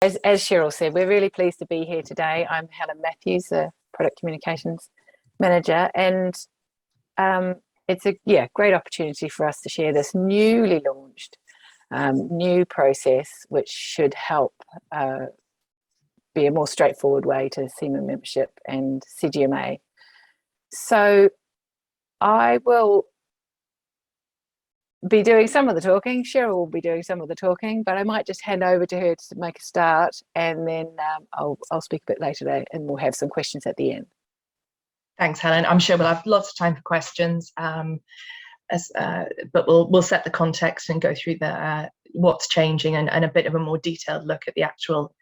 as Cheryl said, we're really pleased to be here today. I'm Helen Matthews, the Product Communications Manager, and it's a great opportunity for us to share this newly launched new process, which should help be a more straightforward way to CIMA membership and CGMA. So I will be doing some of the talking. Cheryl will be doing some of the talking, but I might just hand over to her to make a start, and then I'll speak a bit later today, and we'll have some questions at the end. Thanks, Helen. I'm sure we'll have lots of time for questions, but we'll set the context and go through the what's changing and a bit of a more detailed look at the actual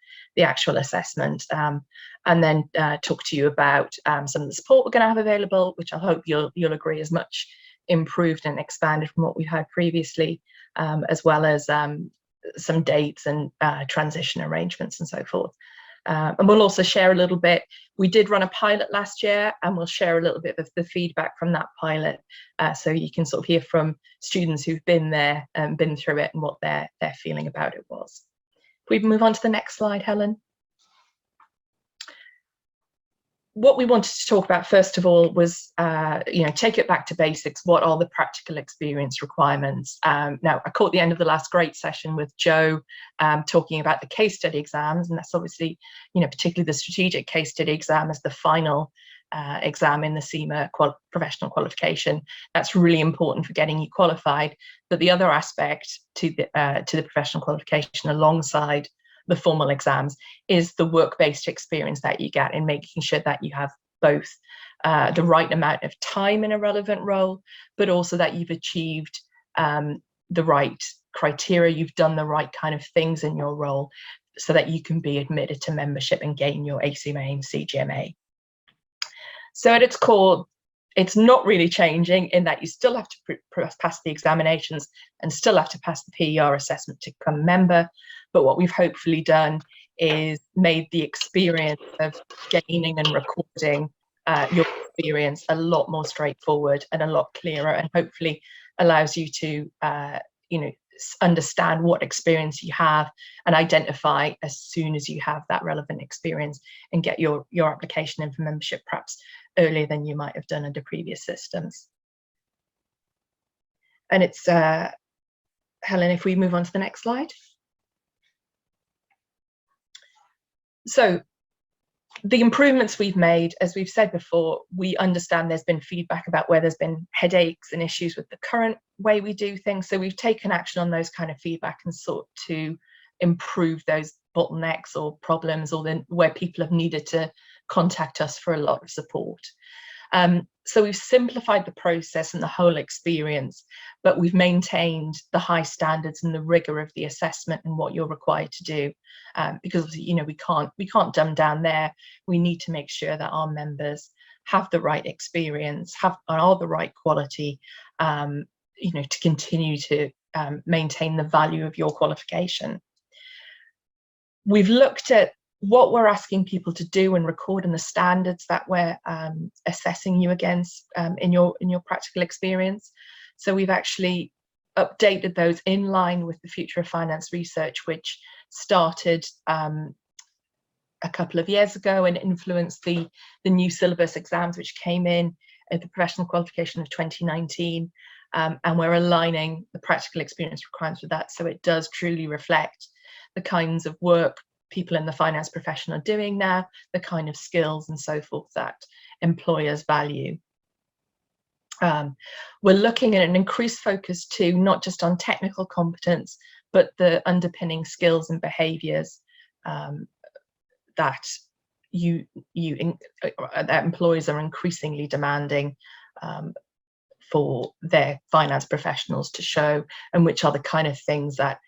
assessment, and then talk to you about some of the support we're going to have available, which I hope you'll agree is much improved and expanded from what we had previously, as well as some dates and transition arrangements and so forth. And we'll also share a little bit. We did run a pilot last year, and we'll share a little bit of the feedback from that pilot, so you can sort of hear from students who've been there and been through it and what their feeling about it was. If we move on to the next slide, Helen. What we wanted to talk about first of all was, take it back to basics. What are the practical experience requirements? Now, I caught the end of the last great session with Joe talking about the case study exams, and that's obviously, particularly the strategic case study exam as the final exam in the CIMA professional qualification. That's really important for getting you qualified. But the other aspect to the professional qualification alongside the formal exams is the work-based experience that you get in making sure that you have both the right amount of time in a relevant role, but also that you've achieved the right criteria, you've done the right kind of things in your role so that you can be admitted to membership and gain your ACMA and CGMA. So at its core, it's not really changing in that you still have to pass the examinations and still have to pass the PER assessment to become a member. But what we've hopefully done is made the experience of gaining and recording your experience a lot more straightforward and a lot clearer, and hopefully allows you to, understand what experience you have and identify as soon as you have that relevant experience and get your application in for membership perhaps earlier than you might have done under previous systems. And it's, Helen, if we move on to the next slide. So the improvements we've made, as we've said before, we understand there's been feedback about where there's been headaches and issues with the current way we do things. So we've taken action on those kind of feedback and sought to improve those bottlenecks or problems, or then where people have needed to contact us for a lot of support. So we've simplified the process and the whole experience, but we've maintained the high standards and the rigor of the assessment and what you're required to do, because we can't dumb down there. We need to make sure that our members have the right experience, are the right quality, to continue to maintain the value of your qualification. We've looked at what we're asking people to do and record, and the standards that we're assessing you against in your practical experience. So we've actually updated those in line with the Future of Finance research, which started a couple of years ago and influenced the new syllabus exams, which came in at the professional qualification of 2019. And we're aligning the practical experience requirements with that, so it does truly reflect the kinds of work people in the finance profession are doing now, the kind of skills and so forth that employers value. We're looking at an increased focus too, not just on technical competence, but the underpinning skills and behaviours that that employers are increasingly demanding for their finance professionals to show, and which are the kind of things that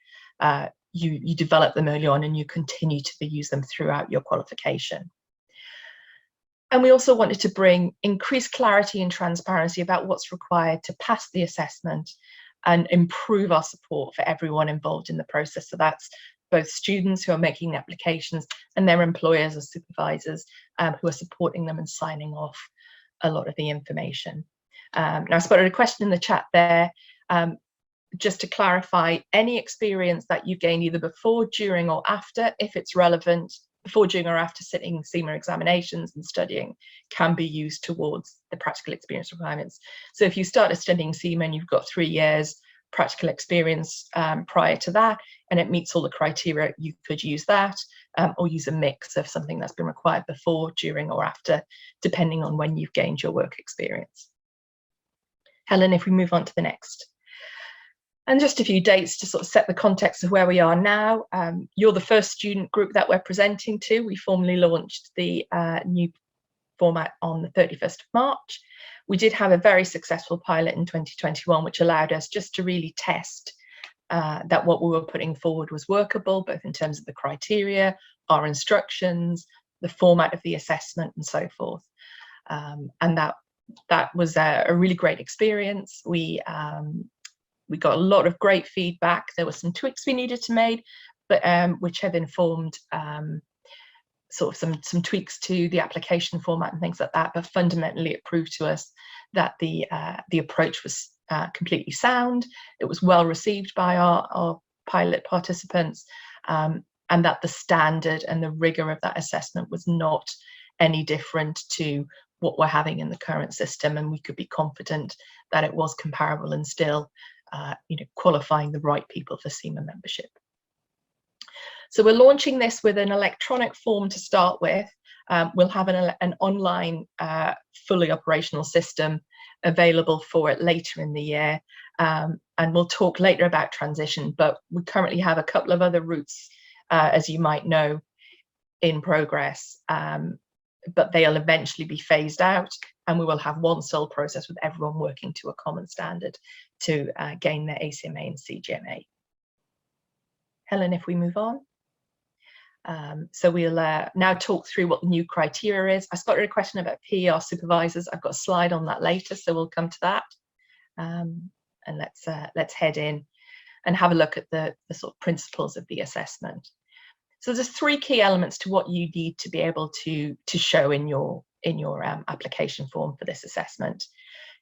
you develop them early on and you continue to use them throughout your qualification. And we also wanted to bring increased clarity and transparency about what's required to pass the assessment and improve our support for everyone involved in the process. So that's both students who are making the applications and their employers or supervisors who are supporting them and signing off a lot of the information. Now I spotted a question in the chat there. just to clarify, any experience that you gain either before, during, or after, if it's relevant, before, during, or after sitting CIMA examinations and studying, can be used towards the practical experience requirements. So if you started studying CIMA and you've got 3 years practical experience prior to that, and it meets all the criteria, you could use that, or use a mix of something that's been required before, during, or after, depending on when you've gained your work experience. Helen, if we move on to the next. And just a few dates to sort of set the context of where we are now. You're the first student group that we're presenting to. We formally launched the new format on the 31st of March. We did have a very successful pilot in 2021, which allowed us just to really test that what we were putting forward was workable, both in terms of the criteria, our instructions, the format of the assessment, and so forth. And that was a really great experience. We got a lot of great feedback. There were some tweaks we needed to make, but which have informed sort of some tweaks to the application format and things like that. But fundamentally, it proved to us that the approach was completely sound. It was well received by our pilot participants, and that the standard and the rigor of that assessment was not any different to what we're having in the current system, and we could be confident that it was comparable and still qualifying the right people for CIMA membership. So we're launching this with an electronic form to start with. We'll have an online fully operational system available for it later in the year, and we'll talk later about transition, but we currently have a couple of other routes, as you might know, in progress, but they'll eventually be phased out, and we will have one sole process with everyone working to a common standard to gain their ACMA and CGMA. Helen, if we move on. So we'll now talk through what the new criteria is. I spotted a question about PER supervisors. I've got a slide on that later, so we'll come to that. And let's head in and have a look at the sort of principles of the assessment. So there's 3 key elements to what you need to be able to show in your application form for this assessment.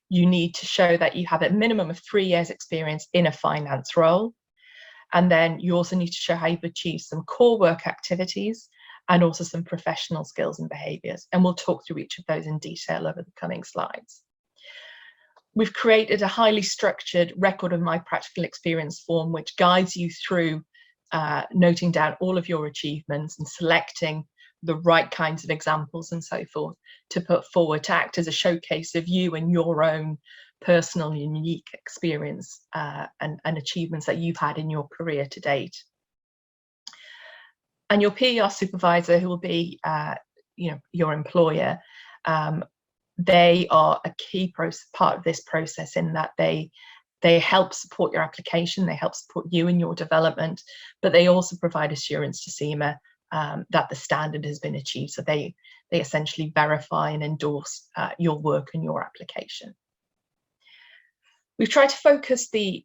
You need to show that you have a minimum of 3 years experience in a finance role. And then you also need to show how you've achieved some core work activities and also some professional skills and behaviours. And we'll talk through each of those in detail over the coming slides. We've created a highly structured record of my practical experience form, which guides you through noting down all of your achievements and selecting the right kinds of examples and so forth to put forward to act as a showcase of you and your own personal and unique experience and achievements that you've had in your career to date. And your PER supervisor, who will be your employer, they are a key part of this process in that they help support your application, they help support you in your development, but they also provide assurance to CIMA that the standard has been achieved. So they essentially verify and endorse your work and your application. We've tried to focus the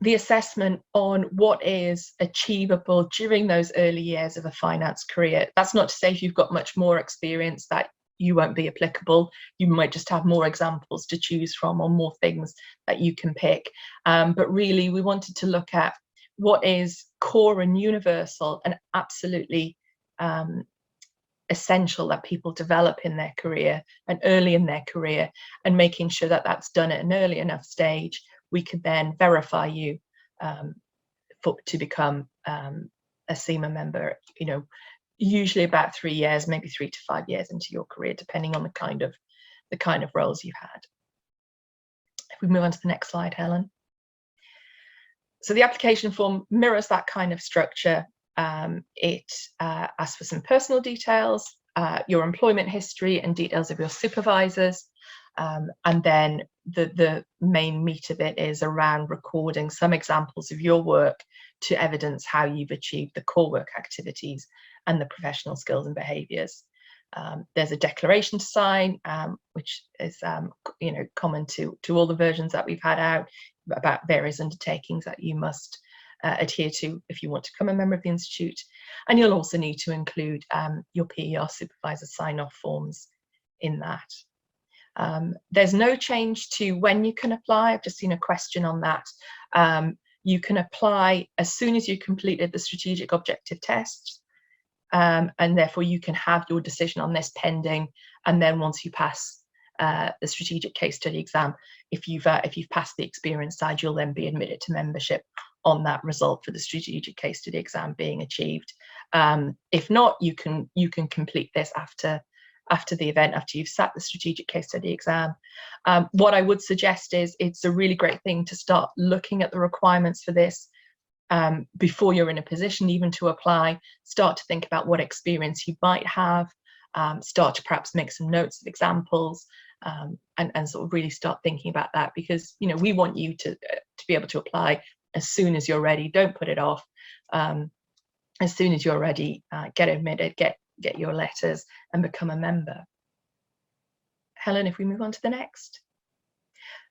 assessment on what is achievable during those early years of a finance career. That's not to say if you've got much more experience that you won't be applicable. You might just have more examples to choose from or more things that you can pick. But really, we wanted to look at what is core and universal and absolutely essential that people develop in their career and early in their career, and making sure that that's done at an early enough stage. We could then verify you to become a CIMA member, usually about 3 years, maybe 3 to 5 years into your career, depending on the kind of roles you've had. If we move on to the next slide, Helen. So the application form mirrors that kind of structure. It asks for some personal details, your employment history and details of your supervisors. And then the main meat of it is around recording some examples of your work to evidence how you've achieved the core work activities and the professional skills and behaviours. There's a declaration to sign, which is common to all the versions that we've had out, about various undertakings that you must adhere to if you want to become a member of the Institute. And you'll also need to include your PER supervisor sign-off forms in that. There's no change to when you can apply. I've just seen a question on that. You can apply as soon as you completed the strategic objective test, and therefore you can have your decision on this pending. And then once you pass the strategic case study exam, if you've passed the experience side, you'll then be admitted to membership on that result for the strategic case study exam being achieved. If not, you can complete this after the event, after you've sat the strategic case study exam. What I would suggest is it's a really great thing to start looking at the requirements for this before you're in a position even to apply. Start to think about what experience you might have, start to perhaps make some notes of examples, and sort of really start thinking about that, because we want you to be able to apply as soon as you're ready. Don't put it off. As soon as you're ready, get admitted, get your letters and become a member. Helen, if we move on to the next.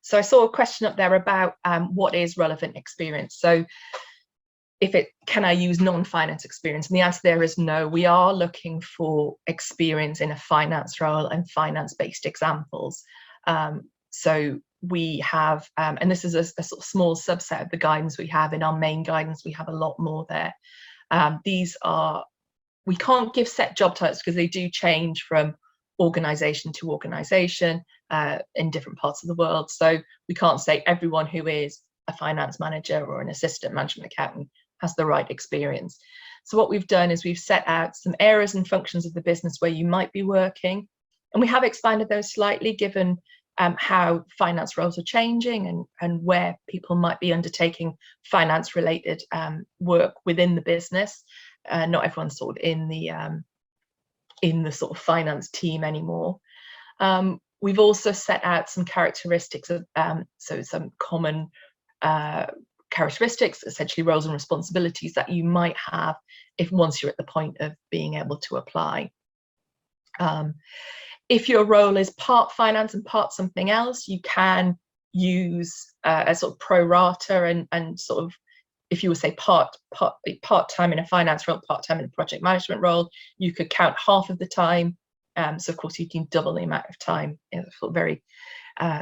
So I saw a question up there about what is relevant experience. So can I use non-finance experience? And the answer there is no. We are looking for experience in a finance role and finance-based examples. So we have, and this is a sort of small subset of the guidance we have. In our main guidance, we have a lot more there. We can't give set job titles because they do change from organisation to organisation in different parts of the world. So we can't say everyone who is a finance manager or an assistant management accountant has the right experience. So what we've done is we've set out some areas and functions of the business where you might be working, and we have expanded those slightly given how finance roles are changing and where people might be undertaking finance related work within the business. Not everyone's sort of in the sort of finance team anymore. We've also set out some characteristics of so some common characteristics, essentially roles and responsibilities that you might have once you're at the point of being able to apply. If your role is part finance and part something else, you can use a sort of pro rata and sort of, if you would say part-time in a finance role, part-time in a project management role, you could count half of the time. So of course you can double the amount of time. It's a very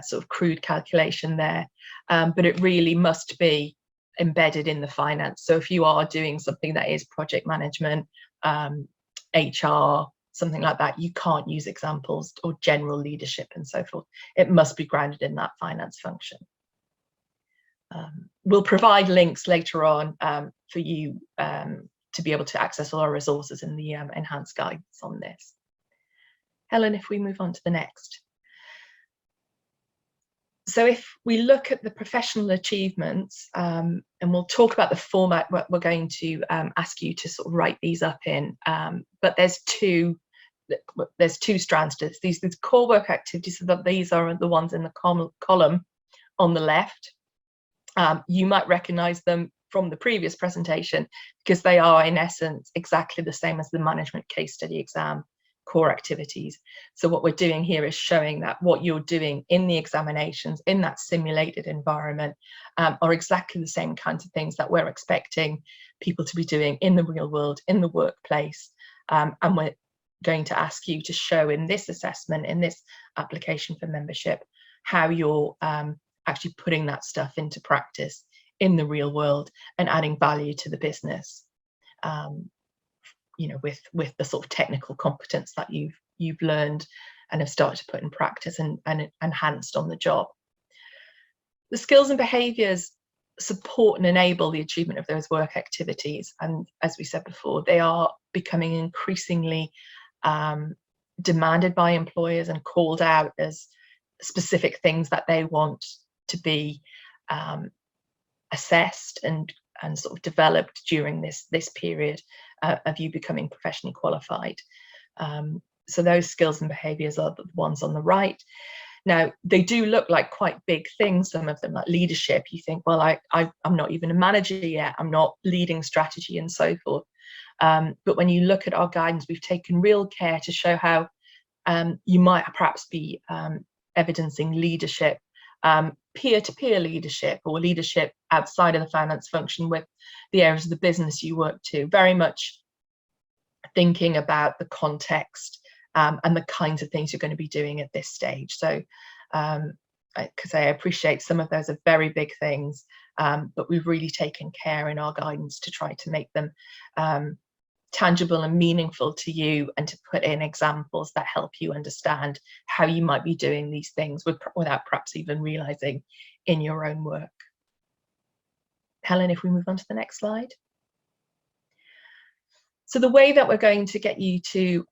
sort of crude calculation there, but it really must be embedded in the finance. So if you are doing something that is project management, HR, something like that, you can't use examples or general leadership and so forth. It must be grounded in that finance function. We'll provide links later on for you to be able to access all our resources in the enhanced guidance on this. Helen, if we move on to the next. So if we look at the professional achievements, and we'll talk about the format we're going to ask you to sort of write these up in, but there's two strands to this. These core work activities, so that these are the ones in the column on the left. You might recognize them from the previous presentation because they are in essence exactly the same as the management case study exam core activities. So what we're doing here is showing that what you're doing in the examinations in that simulated environment are exactly the same kinds of things that we're expecting people to be doing in the real world, in the workplace. And we're going to ask you to show in this assessment, in this application for membership, how you're actually putting that stuff into practice in the real world and adding value to the business, with the sort of technical competence that you've learned and have started to put in practice and enhanced on the job. The skills and behaviours support and enable the achievement of those work activities, and as we said before, they are becoming increasingly demanded by employers and called out as specific things that they want to be assessed and sort of developed during this period of you becoming professionally qualified. So those skills and behaviours are the ones on the right. Now, they do look like quite big things, some of them, like leadership. You think, well, I'm not even a manager yet, I'm not leading strategy and so forth. But when you look at our guidance, we've taken real care to show how you might perhaps be evidencing leadership, peer-to-peer leadership, or leadership outside of the finance function with the areas of the business you work to, very much thinking about the context and the kinds of things you're going to be doing at this stage. So because I appreciate some of those are very big things, but we've really taken care in our guidance to try to make them tangible and meaningful to you, and to put in examples that help you understand how you might be doing these things without perhaps even realizing in your own work. Helen, if we move on to the next slide. So the way that we're going to get you to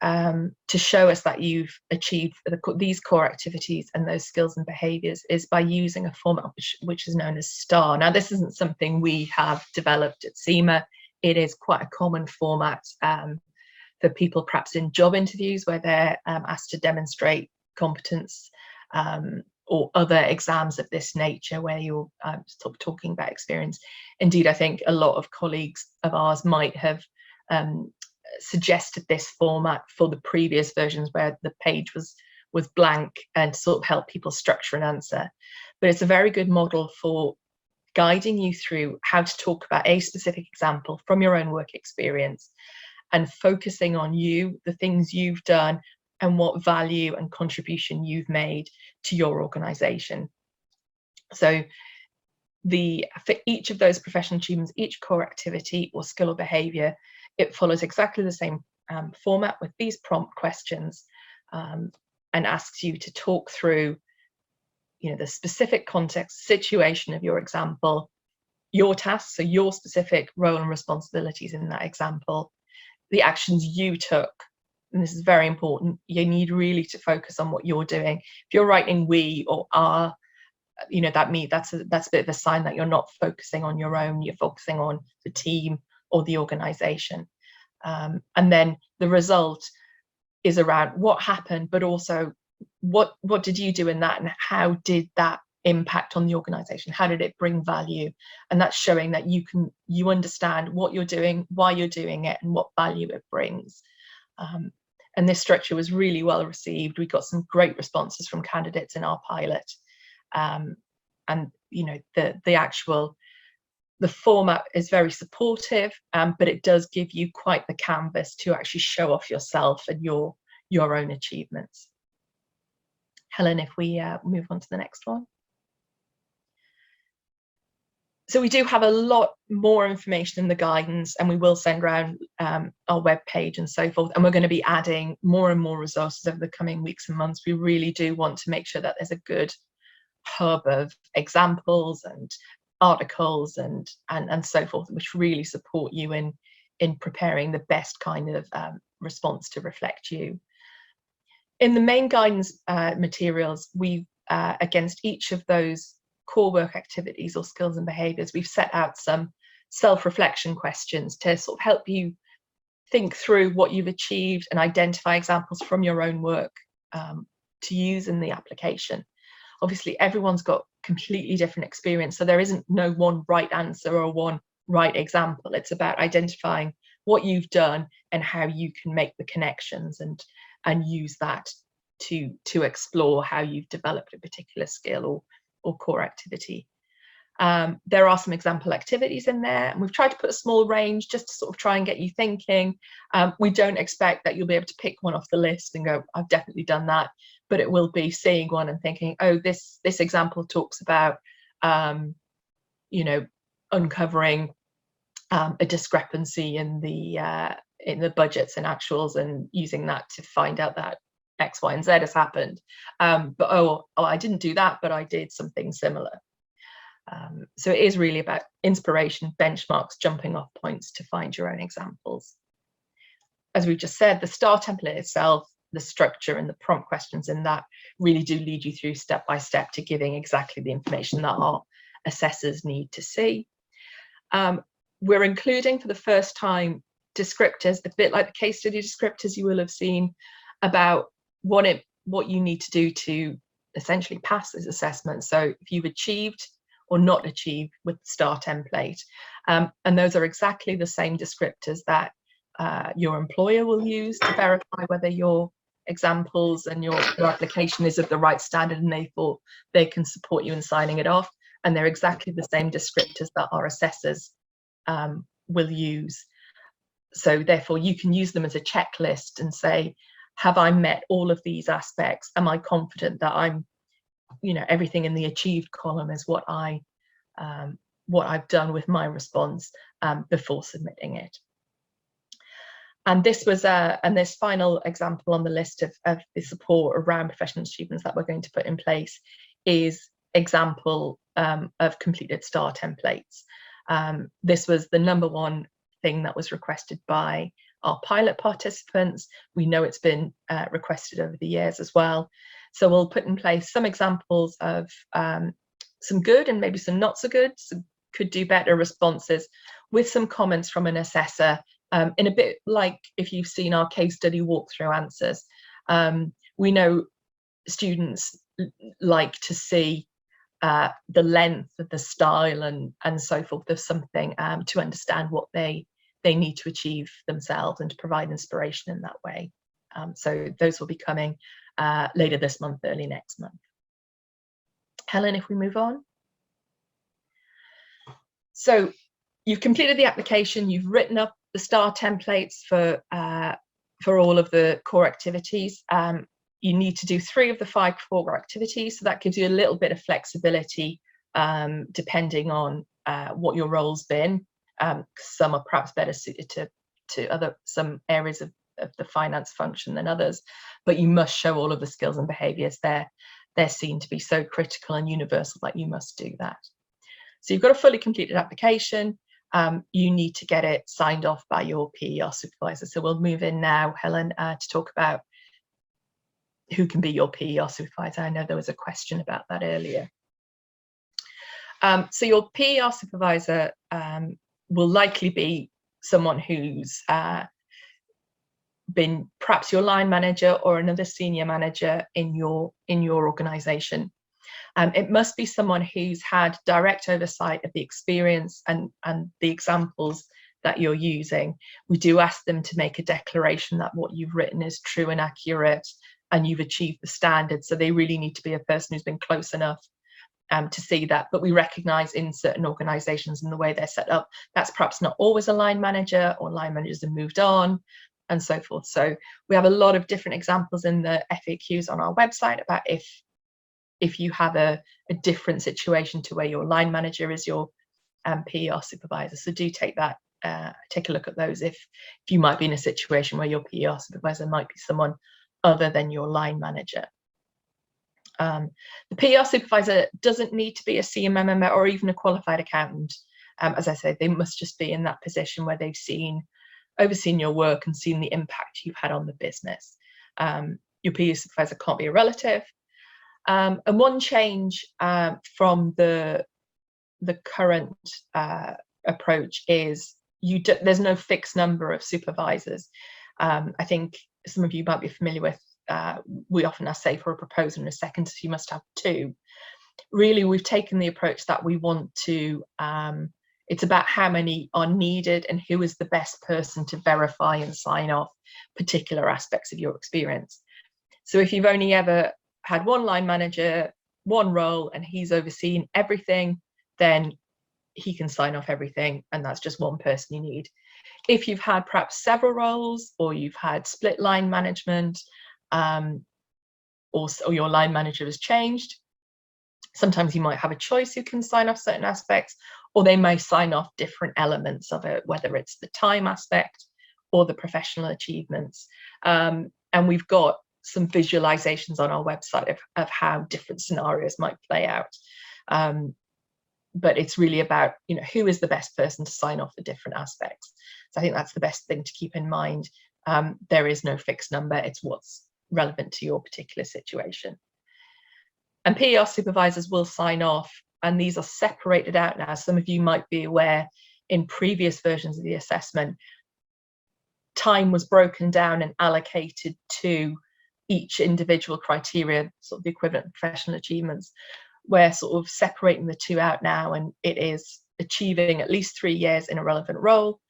show us that you've achieved these core activities and those skills and behaviours is by using a format which is known as STAR. Now, this isn't something we have developed at CIMA. It is quite a common format for people perhaps in job interviews where they're asked to demonstrate competence, or other exams of this nature where you're talking about experience. Indeed, I think a lot of colleagues of ours might have suggested this format for the previous versions where the page was blank, and to sort of help people structure an answer. But it's a very good model for guiding you through how to talk about a specific example from your own work experience, and focusing on you, the things you've done, and what value and contribution you've made to your organisation. So for each of those professional achievements, each core activity or skill or behaviour, it follows exactly the same format with these prompt questions, and asks you to talk through, the specific context, situation of your example, your tasks, so your specific role and responsibilities in that example, the actions you took. And this is very important. You need really to focus on what you're doing. If you're writing we or are, that's a bit of a sign that you're not focusing on your own. You're focusing on the team or the organisation. And then the result is around what happened, but also what did you do in that, and how did that impact on the organisation? How did it bring value? And that's showing that you understand what you're doing, why you're doing it, and what value it brings. And this structure was really well received. We got some great responses from candidates in our pilot. And the format is very supportive, but it does give you quite the canvas to actually show off yourself and your own achievements. Helen, if we move on to the next one. So we do have a lot more information in the guidance, and we will send around our webpage and so forth, and we're going to be adding more and more resources over the coming weeks and months. We really do want to make sure that there's a good hub of examples and articles and so forth, which really support you in preparing the best kind of response to reflect you. In the main guidance materials, we against each of those core work activities or skills and behaviours, we've set out some self-reflection questions to sort of help you think through what you've achieved and identify examples from your own work to use in the application. Obviously, everyone's got completely different experience, so there isn't no one right answer or one right example. It's about identifying what you've done and how you can make the connections and use that to explore how you've developed a particular skill or core activity. There are some example activities in there, and we've tried to put a small range just to sort of try and get you thinking. We don't expect that you'll be able to pick one off the list and go, I've definitely done that, but it will be seeing one and thinking, oh, this example talks about uncovering a discrepancy in the budgets and actuals, and using that to find out that X, Y, and Z has happened. But I didn't do that, but I did something similar. So it is really about inspiration, benchmarks, jumping off points to find your own examples. As we've just said, the STAR template itself, the structure and the prompt questions in that really do lead you through step by step to giving exactly the information that our assessors need to see. We're including for the first time descriptors, a bit like the case study descriptors you will have seen, about what you need to do to essentially pass this assessment. So if you've achieved or not achieved with the STAR template, and those are exactly the same descriptors that your employer will use to verify whether your examples and your application is of the right standard, and therefore they can support you in signing it off. And they're exactly the same descriptors that our assessors will use. So therefore you can use them as a checklist and say, have I met all of these aspects? Am I confident that I'm, everything in the achieved column is what I've done with my response before submitting it. And this was and this final example on the list of the support around professional achievements that we're going to put in place is example of completed STAR templates. This was the #1 thing that was requested by our pilot participants. We know it's been requested over the years as well. So we'll put in place some examples of some good and maybe some not so good, some could do better responses, with some comments from an assessor, in a bit like if you've seen our case study walkthrough answers. We know students like to see the length of the style and so forth of something to understand what they need to achieve themselves and to provide inspiration in that way. So those will be coming later this month, early next month. Helen, if we move on. So you've completed the application, you've written up the STAR templates for all of the core activities. You need to do 3 of the 5 core activities, so that gives you a little bit of flexibility depending on what your role's been. Some are perhaps better suited to some areas of the finance function than others, but you must show all of the skills and behaviours. They're seen to be so critical and universal that you must do that. So you've got a fully completed application. You need to get it signed off by your PER supervisor. So we'll move in now, Helen, to talk about who can be your PER supervisor. I know there was a question about that earlier. So your PER supervisor will likely be someone who's been perhaps your line manager or another senior manager in your organisation. It must be someone who's had direct oversight of the experience and the examples that you're using. We do ask them to make a declaration that what you've written is true and accurate and you've achieved the standard. So they really need to be a person who's been close enough to see that. But we recognise in certain organisations and the way they're set up, that's perhaps not always a line manager, or line managers have moved on and so forth. So we have a lot of different examples in the FAQs on our website about if you have a different situation to where your line manager is your PER supervisor. So do take that, take a look at those if you might be in a situation where your PER supervisor might be someone other than your line manager. The PER supervisor doesn't need to be a CIMA member or even a qualified accountant. As I said, they must just be in that position where they've overseen your work and seen the impact you've had on the business. Your PER supervisor can't be a relative. And one change from the current approach is there's no fixed number of supervisors. I think some of you might be familiar with, we often say for a proposer and a second, so you must have 2. Really, we've taken the approach that we want to, it's about how many are needed and who is the best person to verify and sign off particular aspects of your experience. So if you've only ever had one line manager, one role, and he's overseen everything, then he can sign off everything, and that's just one person you need. If you've had perhaps several roles, or you've had split line management, or your line manager has changed, sometimes you might have a choice who can sign off certain aspects, or they may sign off different elements of it, whether it's the time aspect or the professional achievements. And we've got some visualizations on our website of how different scenarios might play out. But it's really about, who is the best person to sign off the different aspects. So I think that's the best thing to keep in mind. There is no fixed number. It's what's relevant to your particular situation. And PER supervisors will sign off, and these are separated out now. Some of you might be aware in previous versions of the assessment, time was broken down and allocated to each individual criteria, sort of the equivalent of professional achievements. We're sort of separating the 2 out now, and it is achieving at least 3 years in a relevant role,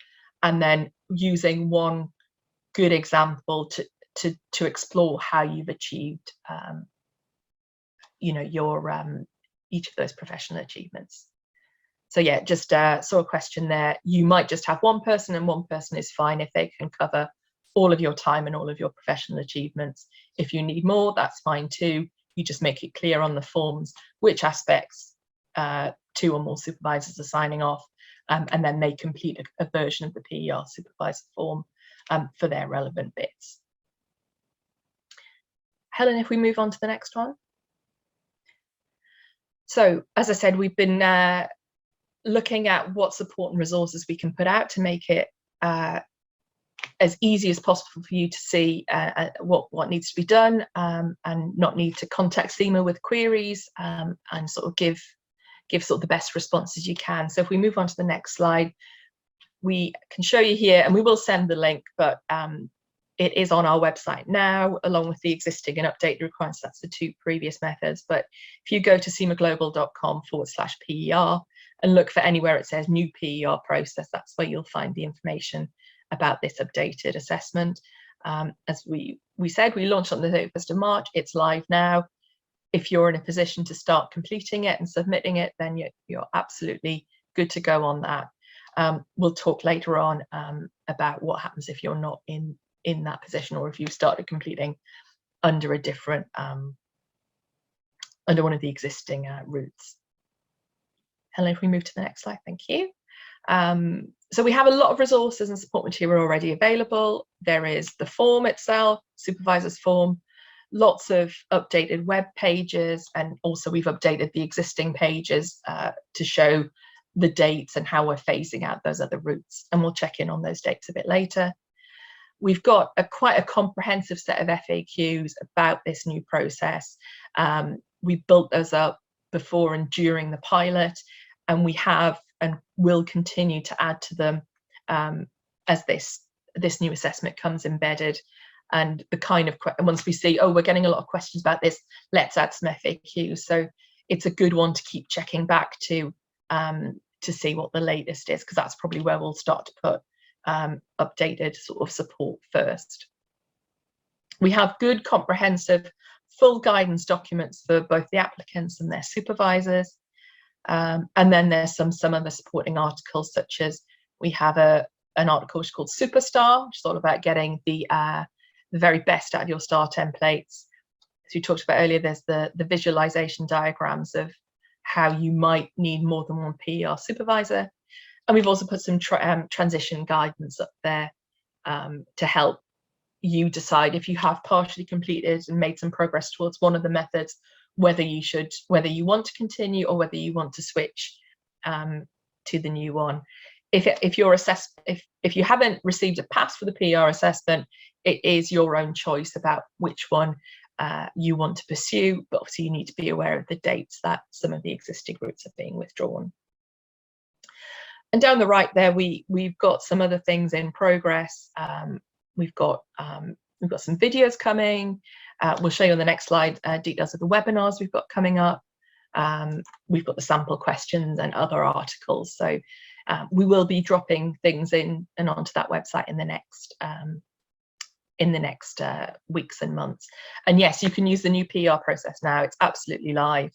and then using one good example to explore how you've achieved your each of those professional achievements. So yeah, just saw a question there. You might just have one person, and one person is fine if they can cover all of your time and all of your professional achievements. If you need more, that's fine too. You just make it clear on the forms which aspects 2 or more supervisors are signing off, and then they complete a version of the PER supervisor form for their relevant bits. Helen, if we move on to the next one. So, as I said, we've been looking at what support and resources we can put out to make it as easy as possible for you to see what needs to be done, and not need to contact CIMA with queries, and sort of give sort of the best responses you can. So if we move on to the next slide, we can show you here, and we will send the link, but it is on our website now, along with the existing and updated requirements. That's the 2 previous methods. But if you go to cimaglobal.com/PER and look for anywhere it says new PER process, that's where you'll find the information about this updated assessment. As we said, we launched on the 31st of March. It's live now. If you're in a position to start completing it and submitting it, then you're absolutely good to go on that. We'll talk later on about what happens if you're not in that position, or if you've started completing under a different under one of the existing routes. Helen, if we move to the next slide, thank you. So we have a lot of resources and support material already available. There is the form itself, supervisor's form, lots of updated web pages, and also we've updated the existing pages to show the dates and how we're phasing out those other routes, and we'll check in on those dates a bit later. We've got quite a comprehensive set of FAQs about this new process. We built those up before and during the pilot, and we have and will continue to add to them as this new assessment comes embedded. And the kind of once we see, oh, we're getting a lot of questions about this, let's add some FAQs. So it's a good one to keep checking back to see what the latest is, because that's probably where we'll start to put updated sort of support first. We have good, comprehensive, full guidance documents for both the applicants and their supervisors. And then there's some other supporting articles, such as we have an article called Superstar, which is all about getting the very best out of your STAR templates. As we talked about earlier, there's the visualization diagrams of how you might need more than one PER supervisor. And we've also put some transition guidance up there to help you decide, if you have partially completed and made some progress towards one of the methods, whether you want to continue or whether you want to switch to the new one. If you haven't received a pass for the PER assessment, it is your own choice about which one you want to pursue, but obviously you need to be aware of the dates that some of the existing routes are being withdrawn. And down the right there, we've got some other things in progress. We've got some videos coming. We'll show you on the next slide details of the webinars we've got coming up. We've got the sample questions and other articles. So we will be dropping things in and onto that website in the next weeks and months. And yes, you can use the new PER process now. It's absolutely live.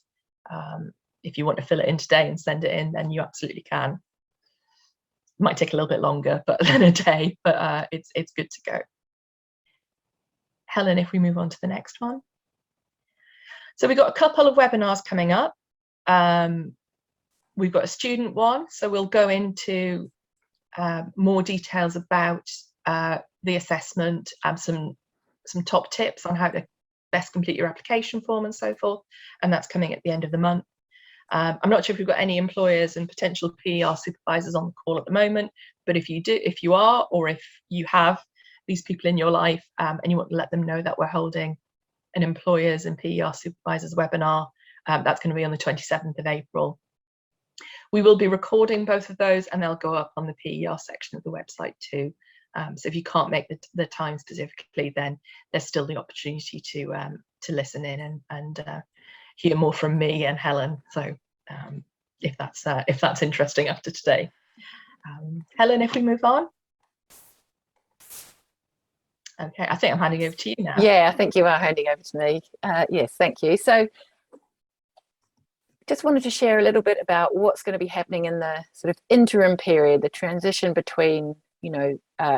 If you want to fill it in today and send it in, then you absolutely can. Might take a little bit longer than a day, but it's good to go. Helen, if we move on to the next one. So we've got a couple of webinars coming up. We've got a student one, so we'll go into more details about the assessment and some top tips on how to best complete your application form and so forth, and that's coming at the end of the month. I'm not sure if we've got any employers and potential PER supervisors on the call at the moment, but if you are, or if you have these people in your life and you want to let them know that we're holding an employers and PER supervisors webinar, that's going to be on the 27th of April. We will be recording both of those, and they'll go up on the PER section of the website too. So if you can't make the time specifically, then there's still the opportunity to listen in and hear more from me and Helen. So if that's interesting after today. Helen, if we move on. Okay, I think I'm handing over to you now. Yeah, I think you are handing over to me. Yes, thank you. So just wanted to share a little bit about what's going to be happening in the sort of interim period, the transition between,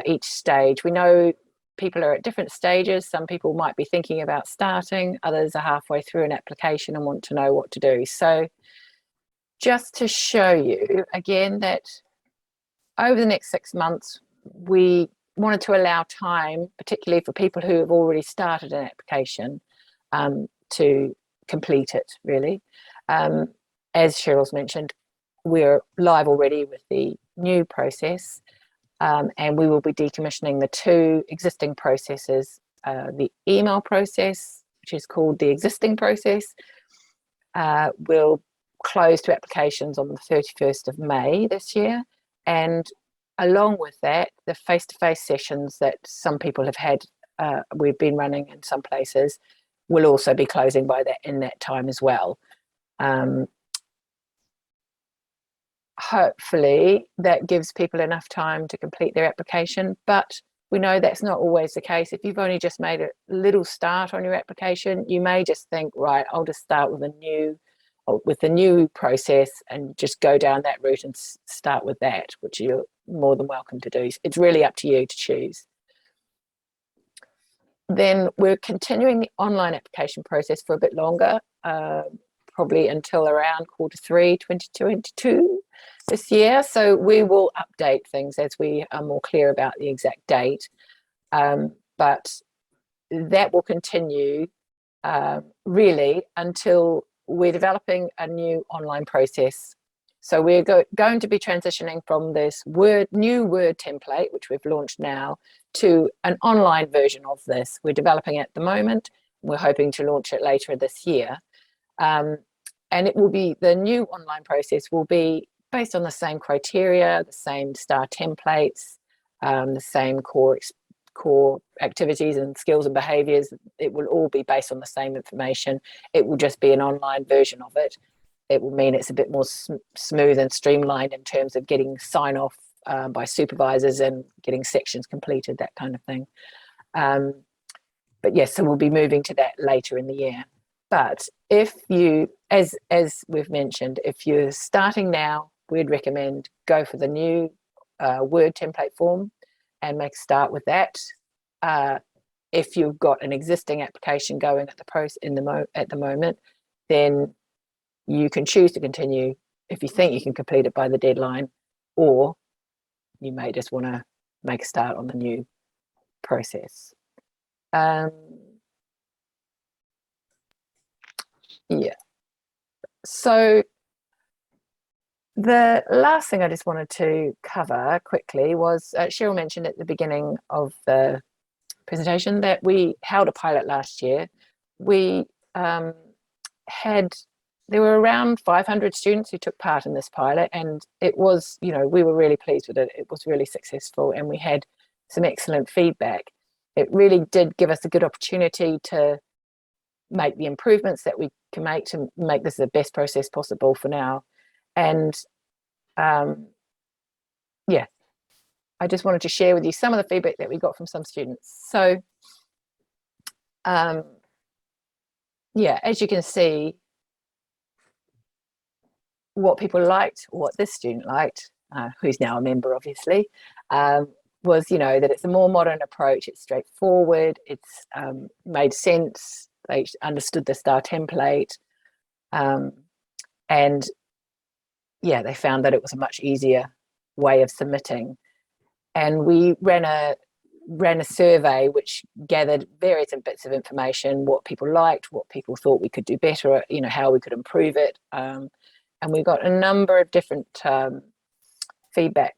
each stage. We know people are at different stages. Some people might be thinking about starting, others are halfway through an application and want to know what to do. So just to show you again that over the next 6 months, we wanted to allow time, particularly for people who have already started an application, to complete it, really. As Cheryl's mentioned, we're live already with the new process, and we will be decommissioning the 2 existing processes. The email process, which is called the existing process, will close to applications on the 31st of May this year. And along with that, the face-to-face sessions that some people have had, we've been running in some places, will also be closing by that in that time as well. Hopefully that gives people enough time to complete their application, but we know that's not always the case. If you've only just made a little start on your application, you may just think, right, I'll just start with the new process and just go down that route and start with that, which you're more than welcome to do. It's really up to you to choose. Then we're continuing the online application process for a bit longer, probably until around Q3 2022 this year. So we will update things as we are more clear about the exact date. But that will continue really until we're developing a new online process. So we're going to be transitioning from this new Word template, which we've launched now, to an online version of this. We're developing it at the moment. We're hoping to launch it later this year. And it will be, the new online process will be based on the same criteria, the same STAR templates, the same core activities and skills and behaviours. It will all be based on the same information. It will just be an online version of it. It will mean it's a bit more smooth and streamlined in terms of getting sign-off by supervisors and getting sections completed, that kind of thing. But yes, so we'll be moving to that later in the year. But if you, as we've mentioned, if you're starting now, we'd recommend go for the new Word template form and make a start with that. If you've got an existing application going at the moment, then you can choose to continue if you think you can complete it by the deadline, or you may just want to make a start on the new process. Yeah. So the last thing I just wanted to cover quickly was Cheryl mentioned at the beginning of the presentation that we held a pilot last year. We there were around 500 students who took part in this pilot, and it was, we were really pleased with it. It was really successful, and we had some excellent feedback. It really did give us a good opportunity to make the improvements that we can make to make this the best process possible for now. And yeah, I just wanted to share with you some of the feedback that we got from some students. So yeah, as you can see, what people liked, what this student liked, who's now a member obviously, was that it's a more modern approach. It's straightforward, it's made sense, they understood the STAR template, and yeah, they found that it was a much easier way of submitting. And we ran a survey which gathered various bits of information, what people liked, what people thought we could do better, how we could improve it. And we got a number of different feedback,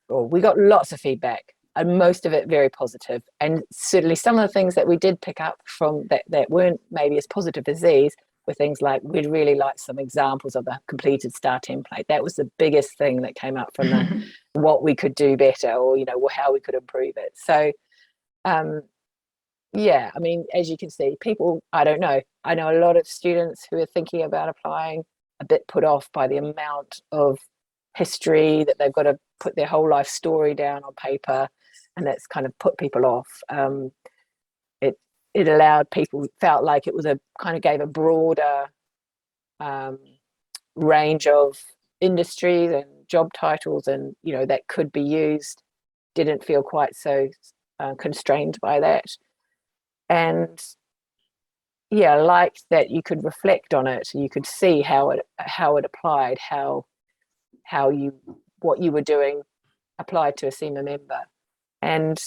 or we got lots of feedback, and most of it very positive. And certainly some of the things that we did pick up from that weren't maybe as positive as these were things like, we'd really like some examples of the completed STAR template. That was the biggest thing that came up from what we could do better, or how we could improve it. So yeah, I mean, as you can see, people, I know a lot of students who are thinking about applying, a bit put off by the amount of history that they've got to put their whole life story down on paper, and that's kind of put people off. It allowed people, felt like it was gave a broader range of industries and job titles, and that could be used. Didn't feel quite so constrained by that. And yeah, I liked that you could reflect on it. You could see how it applied, what you were doing applied to a CIMA member. And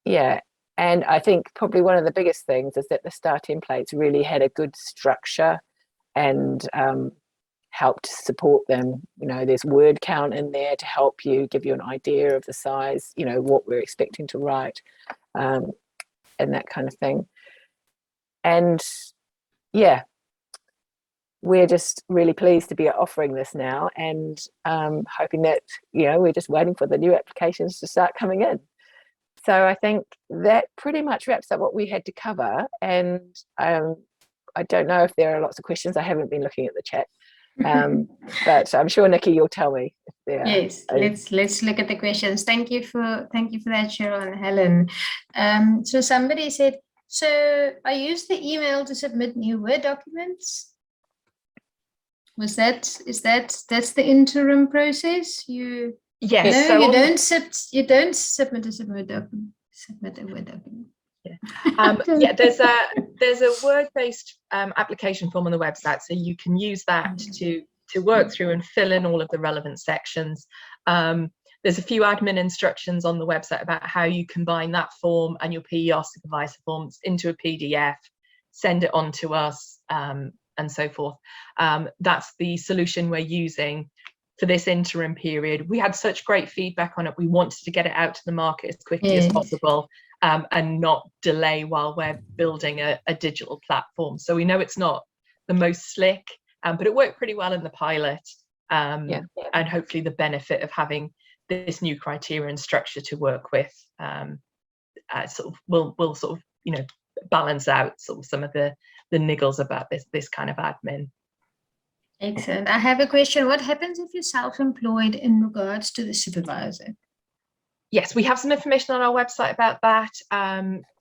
yeah, and I think probably one of the biggest things is that the STAR templates really had a good structure and helped support them. There's word count in there to help you, give you an idea of the size, what we're expecting to write, and that kind of thing. And yeah, we're just really pleased to be offering this now, and hoping that, we're just waiting for the new applications to start coming in. So I think that pretty much wraps up what we had to cover. And I don't know if there are lots of questions. I haven't been looking at the chat, but I'm sure, Nikki, you'll tell me if there are. Yes, let's look at the questions. Thank you for that, Cheryl and Helen. So somebody said, so I used the email to submit new Word documents. That's the interim process? Yes. No, so you don't submit a Word document. Submit a Word document. Yeah. There's a Word-based application form on the website, so you can use that to work through and fill in all of the relevant sections. There's a few admin instructions on the website about how you combine that form and your PER supervisor forms into a PDF, send it on to us, and so forth. That's the solution we're using for this interim period. We had such great feedback on it. We wanted to get it out to the market as quickly as possible, and not delay while we're building a digital platform. So we know it's not the most slick, but it worked pretty well in the pilot. And hopefully the benefit of having this new criteria and structure to work with will sort of balance out sort of some of the niggles about this kind of admin. Excellent. I have a question. What happens if you're self-employed in regards to the supervisor? Yes, we have some information on our website about that.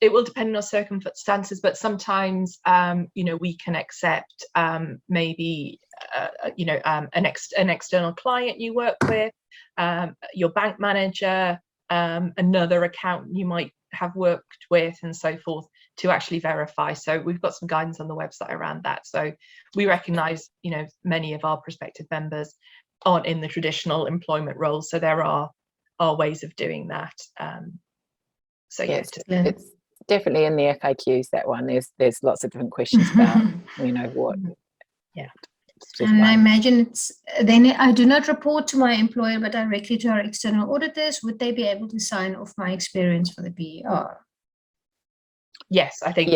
It will depend on circumstances, but sometimes we can accept maybe an external client you work with, your bank manager, another accountant you might have worked with, and so forth, to actually verify. So we've got some guidance on the website around that. So we recognise, many of our prospective members aren't in the traditional employment roles, so there are ways of doing that. So yes, it's definitely in the FAQs, that one. There's lots of different questions about what. Yeah. And I imagine then I do not report to my employer but directly to our external auditors. Would they be able to sign off my experience for the PER? Yes, I think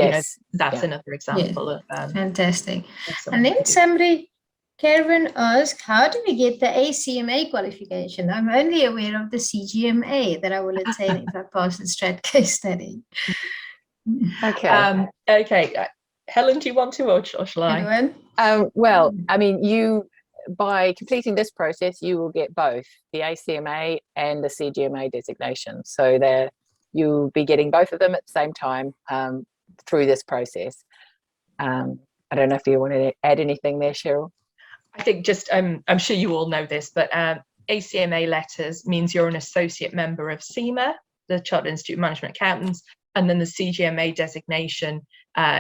that's another example of fantastic. And then somebody, Karen, asked, how do we get the ACMA qualification? I'm only aware of the CGMA that I will attain if I pass the STRAT case study. Okay. Helen, do you want to, or shall I? Well, I mean, by completing this process, you will get both the ACMA and the CGMA designation. So you'll be getting both of them at the same time through this process. I don't know if you want to add anything there, Cheryl. I think just, I'm sure you all know this, but ACMA letters means you're an associate member of CIMA, the Chartered Institute of Management Accountants, and then the CGMA designation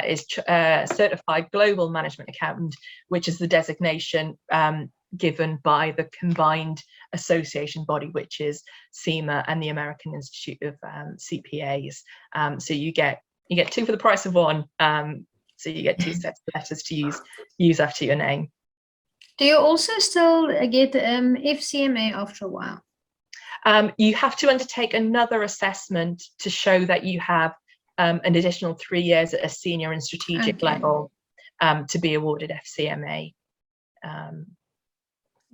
is Certified Global Management Accountant, which is the designation given by the combined association body, which is CIMA and the American Institute of CPAs. So you get two for the price of one. So you get two sets of letters to use after your name. Do you also still get FCMA after a while? You have to undertake another assessment to show that you have an additional 3 years at a senior and strategic level to be awarded FCMA.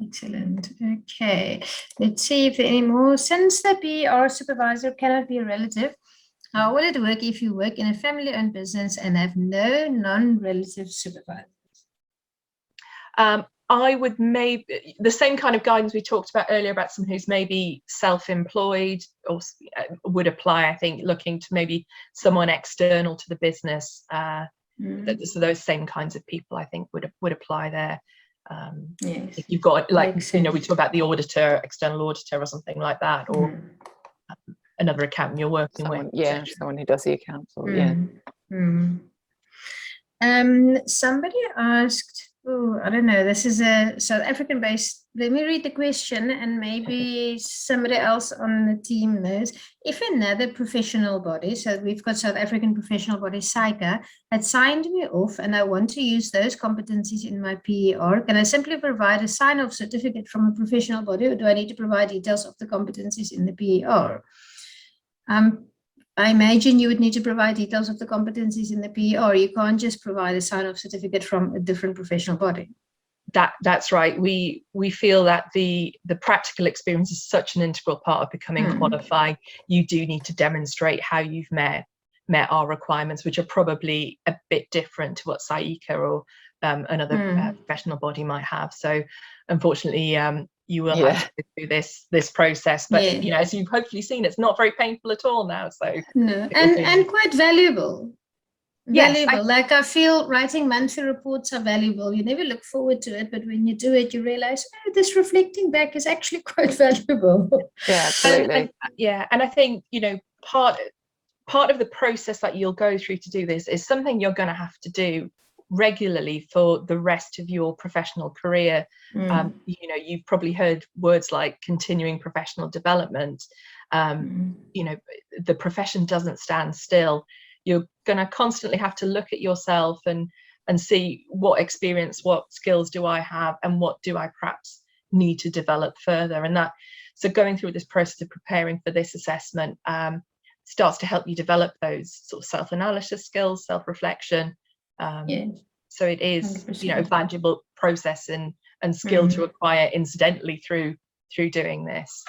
Excellent. Okay, let's see if there are any more. Since the PER supervisor cannot be a relative, how will it work if you work in a family-owned business and have no non-relative supervisors? I would maybe, the same kind of guidance we talked about earlier about someone who's maybe self-employed or would apply, I think, looking to maybe someone external to the business. So those same kinds of people, I think, would apply there. Yes. If you've got, like, we talk about the auditor, external auditor or something like that, or another accountant you're working Someone, with. yeah, someone who does the accounts, or yeah. Somebody asked, oh, I don't know, this is a South African based, let me read the question and maybe somebody else on the team knows. If another professional body, so we've got South African professional body, CIMA, had signed me off and I want to use those competencies in my PER, can I simply provide a sign-off certificate from a professional body, or do I need to provide details of the competencies in the PER? I imagine you would need to provide details of the competencies in the PER. You can't just provide a sign-off certificate from a different professional body. That's right. We feel that the practical experience is such an integral part of becoming qualified. You do need to demonstrate how you've met our requirements, which are probably a bit different to what CIMA or another professional body might have. So unfortunately, you will have to go through this process, but you know, as you've hopefully seen, it's not very painful at all now. So no, and quite valuable. Yes, like I feel writing monthly reports are valuable. You never look forward to it, but when you do it, you realize, oh, this reflecting back is actually quite valuable. Yeah, absolutely. And I think, you know, part of the process that you'll go through to do this is something you're going to have to do regularly for the rest of your professional career. You know, you've probably heard words like continuing professional development. You know, the profession doesn't stand still. You're going to constantly have to look at yourself and see what experience, what skills do I have, and what do I perhaps need to develop further. And that, so going through this process of preparing for this assessment starts to help you develop those sort of self-analysis skills, self-reflection. So it is 100%. You know, a valuable process and skill to acquire incidentally through doing this.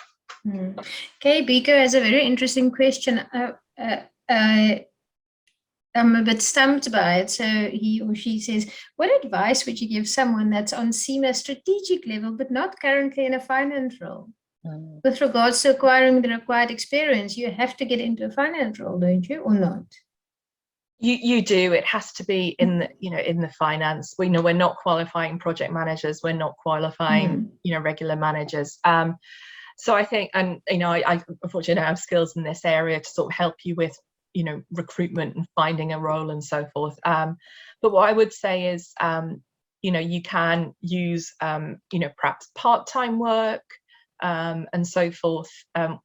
Okay, Biko has a very interesting question. I'm a bit stumped by it. So he or she says, what advice would you give someone that's on CIMA strategic level, but not currently in a finance role? With regards to acquiring the required experience, you have to get into a finance role, don't you, or not? You do. It has to be in the, you know, in the finance. We know we're not qualifying project managers. We're not qualifying, you know, regular managers. So I think, and you know, I unfortunately don't have skills in this area to sort of help you with, you know, recruitment and finding a role and so forth. But what I would say is, you know, you can use, you know, perhaps part-time work and so forth,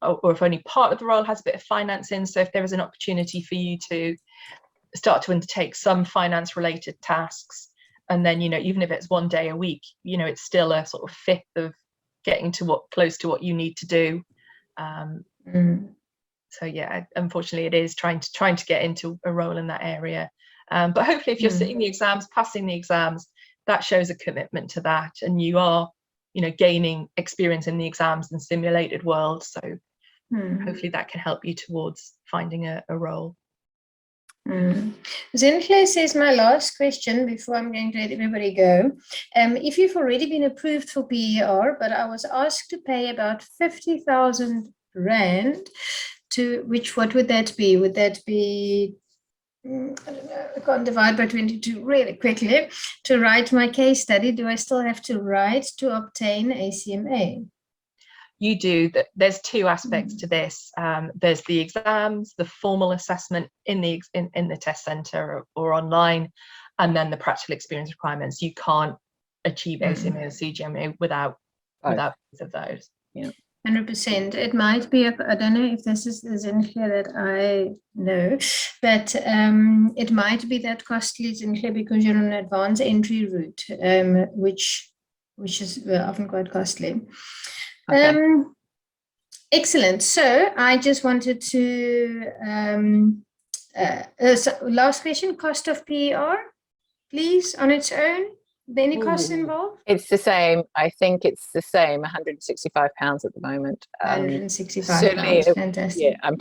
or if only part of the role has a bit of finance in. So if there is an opportunity for you to start to undertake some finance related tasks, and then, you know, even if it's 1 day a week, you know, it's still a sort of fifth of getting to close to what you need to do. So yeah, unfortunately it is trying to get into a role in that area. But hopefully if you're sitting the exams, passing the exams, that shows a commitment to that, and you are, you know, gaining experience in the exams and simulated world. So hopefully that can help you towards finding a role. Zenfle says, my last question before I'm going to let everybody go. If you've already been approved for PER, but I was asked to pay about 50,000 Rand to which, what would that be? Would that be, I don't know, I can't divide by 22 really quickly, to write my case study? Do I still have to write to obtain a CMA? You do. There's two aspects to this. There's the exams, the formal assessment in the test centre or online, and then the practical experience requirements. You can't achieve ACMA or CGMA without both of those. Yeah. 100%. It might be, I don't know if this is in here that I know, but it might be that costly in here because you're on an advanced entry route, which is often quite costly. Okay. Excellent. So I just wanted to, so last question, cost of PER, please, on its own. Are there any costs involved? It's the same. I think it's the same, £165 at the moment. £165, fantastic. Yeah, I'm